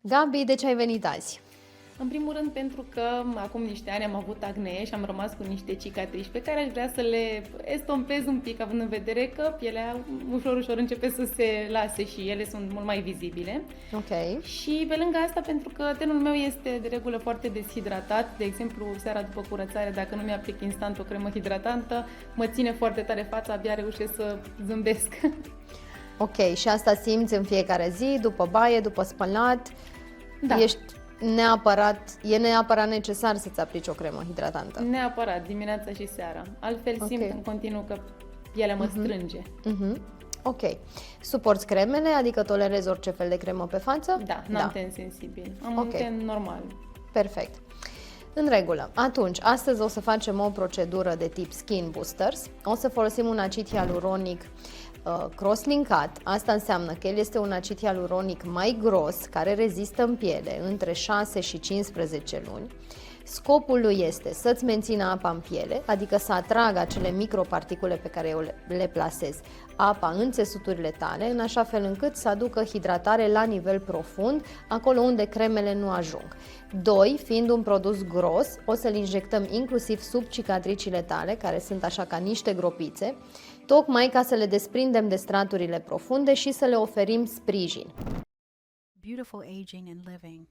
Gabi, de ce ai venit azi? În primul rând pentru că acum niște ani am avut acne și am rămas cu niște cicatrici pe care aș vrea să le estompez un pic, având în vedere că pielea ușor începe să se lase și ele sunt mult mai vizibile. Ok. Și pe lângă asta, pentru că tenul meu este de regulă foarte deshidratat, de exemplu, seara după curățare, dacă nu mi-aplic instant o cremă hidratantă, mă ține foarte tare fața, abia reușesc să zâmbesc. Ok, și asta simți în fiecare zi, după baie, după spălat? Da. E neapărat necesar să-ți aplici o cremă hidratantă? Neapărat, dimineața și seara. Altfel simt în continuu că pielea mă strânge. Ok. Suporți cremele, adică tolerezi orice fel de cremă pe față? Da, n-am ten sensibil. Am un ten normal. Perfect. În regulă. Atunci, astăzi o să facem o procedură de tip Skin Boosters. O să folosim un acid hialuronic cross-linkat. Asta înseamnă că el este un acid hialuronic mai gros, care rezistă în piele între 6 și 15 luni. Scopul lui este să-ți mențină apa în piele, adică să atragă acele microparticule pe care eu le plasez apa în țesuturile tale, în așa fel încât să aducă hidratare la nivel profund, acolo unde cremele nu ajung. 2. Fiind un produs gros, o să-l injectăm inclusiv sub cicatricile tale, care sunt așa ca niște gropițe, tocmai ca să le desprindem de straturile profunde și să le oferim sprijin. Beautiful aging and living.